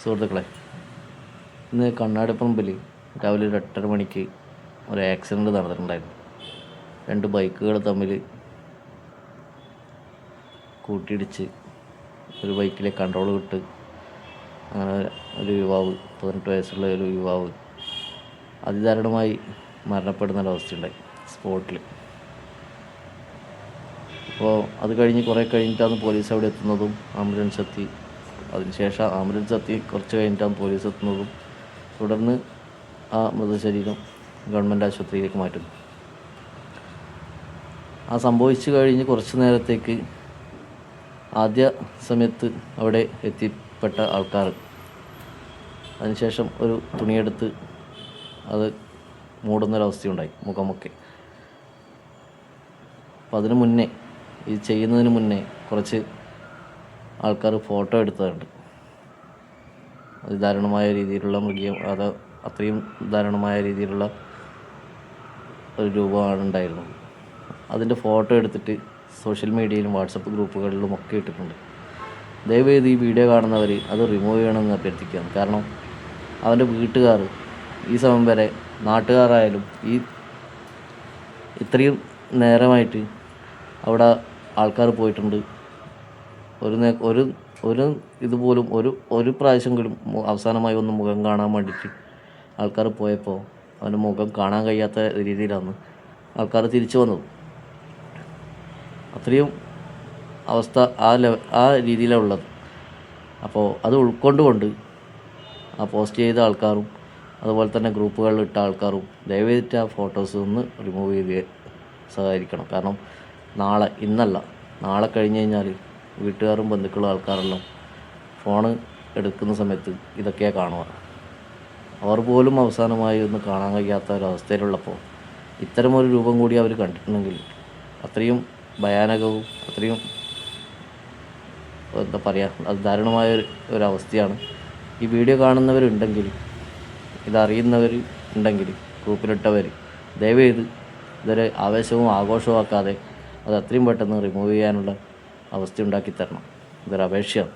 സുഹൃത്തുക്കളെ, ഇന്ന് കണ്ണാടിപ്പറമ്പിൽ രാവിലെ ഒരു 8:30 മണിക്ക് ഒരു ആക്സിഡൻറ്റ് നടന്നിട്ടുണ്ടായിരുന്നു. 2 ബൈക്കുകൾ തമ്മിൽ കൂട്ടിയിടിച്ച് ഒരു ബൈക്കിലെ കൺട്രോൾ വിട്ട് അങ്ങനെ ഒരു യുവാവ്, 18 വയസ്സുള്ള ഒരു യുവാവ് അതിദാരുണമായി മരണപ്പെടുന്നൊരവസ്ഥയുണ്ടായി സ്പോട്ടിൽ. അപ്പോൾ അത് കഴിഞ്ഞ് കുറേ കഴിഞ്ഞിട്ടാണ് പോലീസ് അവിടെ എത്തുന്നതും ആംബുലൻസ് എത്തി. അതിനുശേഷം ആംബുലൻസ് എത്തി കുറച്ച് കഴിഞ്ഞിട്ടാണ് പോലീസ് എത്തുന്നതും. തുടർന്ന് ആ മൃതശരീരം ഗവൺമെൻറ് ആശുപത്രിയിലേക്ക് മാറ്റുന്നു. ആ സംഭവിച്ചു കഴിഞ്ഞ് കുറച്ച് നേരത്തേക്ക് ആദ്യ സമയത്ത് അവിടെ എത്തിപ്പെട്ട ആൾക്കാർ അതിനുശേഷം ഒരു തുണിയെടുത്ത് അത് മൂടുന്നൊരവസ്ഥയുണ്ടായി, മുഖമൊക്കെ. അപ്പം അതിന് മുന്നേ, ഈ ചെയ്യുന്നതിന് മുന്നേ കുറച്ച് ആൾക്കാർ ഫോട്ടോ എടുത്തതുണ്ട്. അതിദാരുണമായ രീതിയിലുള്ള അത് അത്രയും ദാരുണമായ രീതിയിലുള്ള ഒരു രൂപമാണ് ഉണ്ടായിരുന്നത്. അതിൻ്റെ ഫോട്ടോ എടുത്തിട്ട് സോഷ്യൽ മീഡിയയിലും വാട്സപ്പ് ഗ്രൂപ്പുകളിലും ഒക്കെ ഇട്ടിട്ടുണ്ട്. ദയവേത് ഈ വീഡിയോ കാണുന്നവർ അത് റിമൂവ് ചെയ്യണമെന്ന് അഭ്യർത്ഥിക്കുകയാണ്. കാരണം അവൻ്റെ വീട്ടുകാർ ഈ സമയം വരെ, നാട്ടുകാരായാലും ഈ ഇത്രയും നേരമായിട്ട് അവിടെ ആൾക്കാർ പോയിട്ടുണ്ട്. ഒരു ഇതുപോലും ഒരു പ്രാവശ്യമെങ്കിലും അവസാനമായി ഒന്ന് മുഖം കാണാൻ വേണ്ടിയിട്ട് ആൾക്കാർ പോയപ്പോൾ അവൻ്റെ മുഖം കാണാൻ കഴിയാത്ത രീതിയിലാണ് ആൾക്കാർ തിരിച്ചു വന്നത്. അത്രയും അവസ്ഥ ആ രീതിയിലാണ് ഉള്ളത്. അപ്പോൾ അത് ഉൾക്കൊണ്ടുകൊണ്ട് ആ പോസ്റ്റ് ചെയ്ത ആൾക്കാരും അതുപോലെ തന്നെ ഗ്രൂപ്പുകളിൽ ഇട്ട ആൾക്കാരും ദയവേറ്റ് ആ ഫോട്ടോസ് ഒന്ന് റിമൂവ് ചെയ്ത് സഹകരിക്കണം. കാരണം ഇന്നല്ല നാളെ കഴിഞ്ഞ് കഴിഞ്ഞാൽ വീട്ടുകാരും ബന്ധുക്കളും ആൾക്കാരെല്ലാം ഫോണ് എടുക്കുന്ന സമയത്ത് ഇതൊക്കെയാണ് കാണുക. അവർ പോലും അവസാനമായി ഒന്ന് കാണാൻ കഴിയാത്ത ഒരവസ്ഥയിലുള്ളപ്പോൾ ഇത്തരമൊരു രൂപം കൂടി അവർ കണ്ടിട്ടുണ്ടെങ്കിൽ അത്രയും ഭയാനകവും അത്രയും എന്താ പറയുക, അത് ദാരുണമായ ഒരവസ്ഥയാണ്. ഈ വീഡിയോ കാണുന്നവരുണ്ടെങ്കിൽ, ഇതറിയുന്നവർ ഉണ്ടെങ്കിൽ, ഗ്രൂപ്പിലിട്ടവർ ദയവേത് ഇതൊരു ആവേശവും ആഘോഷവും ആക്കാതെ അത് അത്രയും പെട്ടെന്ന് റിമൂവ് ചെയ്യാനുള്ള അവസ്ഥ ഉണ്ടാക്കി തരണം. ഇതൊരു അപേക്ഷയാണ്.